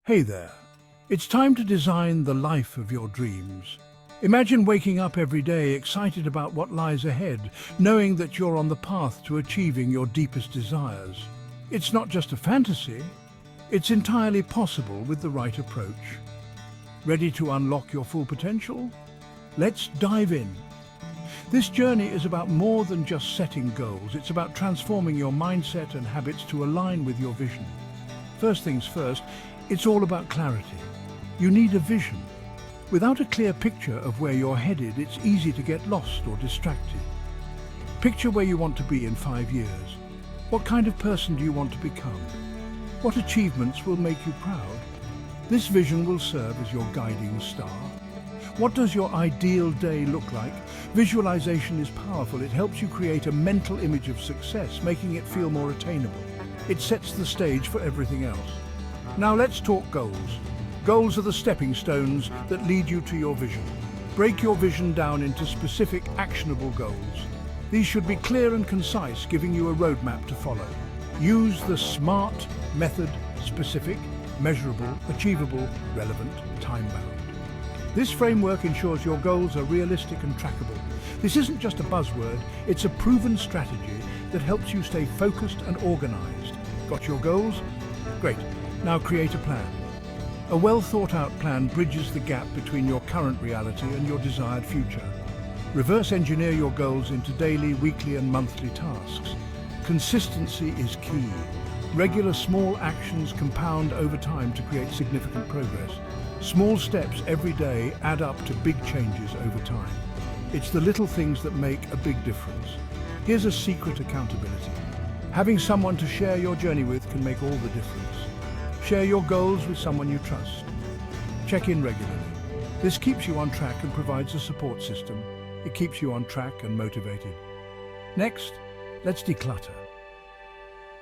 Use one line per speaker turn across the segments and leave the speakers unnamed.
Hey there. It's time to design the life of your dreams. Imagine waking up every day excited about what lies ahead, knowing that you're on the path to achieving your deepest desires. It's not just a fantasy, it's entirely possible with the right approach. Ready to unlock your full potential? Let's dive in. This journey is about more than just setting goals. It's about transforming your mindset and habits to align with your vision. First things first, it's all about clarity. You need a vision. Without a clear picture of where you're headed, it's easy to get lost or distracted. Picture where you want to be in 5 years. What kind of person do you want to become? What achievements will make you proud? This vision will serve as your guiding star. What does your ideal day look like? Visualization is powerful. It helps you create a mental image of success, making it feel more attainable. It sets the stage for everything else. Now let's talk goals. Goals are the stepping stones that lead you to your vision. Break your vision down into specific, actionable goals. These should be clear and concise, giving you a roadmap to follow. Use the SMART method: specific, measurable, achievable, relevant, time-bound. This framework ensures your goals are realistic and trackable. This isn't just a buzzword, it's a proven strategy that helps you stay focused and organized. Got your goals? Great. Now create a plan. A well-thought-out plan bridges the gap between your current reality and your desired future. Reverse engineer your goals into daily, weekly, and monthly tasks. Consistency is key. Regular small actions compound over time to create significant progress. Small steps every day add up to big changes over time. It's the little things that make a big difference. Here's a secret: accountability. Having someone to share your journey with can make all the difference. Share your goals with someone you trust. Check in regularly. This keeps you on track and provides a support system. It keeps you on track and motivated. Next, let's declutter.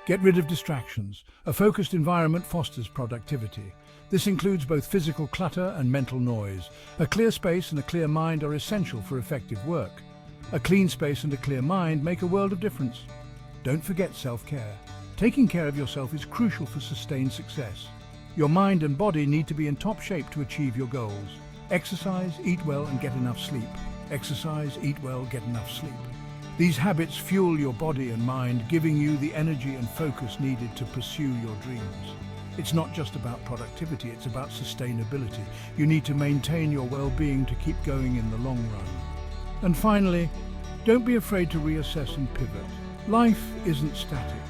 Get rid of distractions. A focused environment fosters productivity. This includes both physical clutter and mental noise. A clear space and a clear mind are essential for effective work. A clean space and a clear mind make a world of difference. Don't forget self-care. Taking care of yourself is crucial for sustained success. Your mind and body need to be in top shape to achieve your goals. Exercise, eat well, and get enough sleep. Exercise, eat well, get enough sleep. These habits fuel your body and mind, giving you the energy and focus needed to pursue your dreams. It's not just about productivity, it's about sustainability. You need to maintain your well-being to keep going in the long run. And finally, don't be afraid to reassess and pivot. Life isn't static.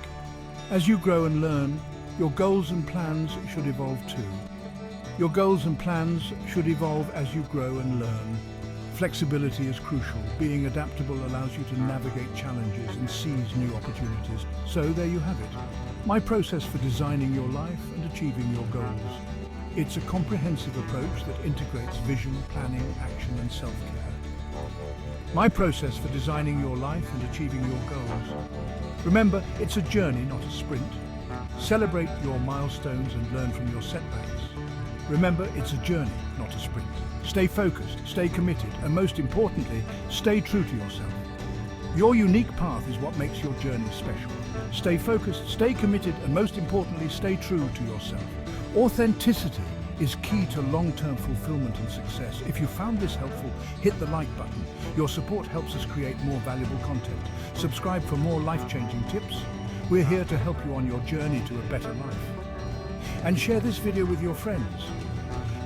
As you grow and learn, your goals and plans should evolve too. Your goals and plans should evolve as you grow and learn. Flexibility is crucial. Being adaptable allows you to navigate challenges and seize new opportunities. So there you have it. My process for designing your life and achieving your goals. It's a comprehensive approach that integrates vision, planning, action, and self-care. My process for designing your life and achieving your goals. Remember, it's a journey, not a sprint. Celebrate your milestones and learn from your setbacks. Remember, it's a journey, not a sprint. Stay focused, stay committed, and most importantly, stay true to yourself. Your unique path is what makes your journey special. Stay focused, stay committed, and most importantly, stay true to yourself. Authenticity is key to long-term fulfillment and success. If you found this helpful, hit the like button. Your support helps us create more valuable content. Subscribe for more life-changing tips. We're here to help you on your journey to a better life. And share this video with your friends.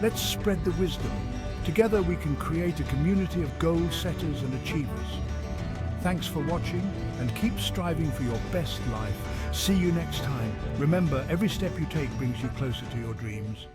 Let's spread the wisdom. Together we can create a community of goal setters and achievers. Thanks for watching, and keep striving for your best life. See you next time. Remember, every step you take brings you closer to your dreams.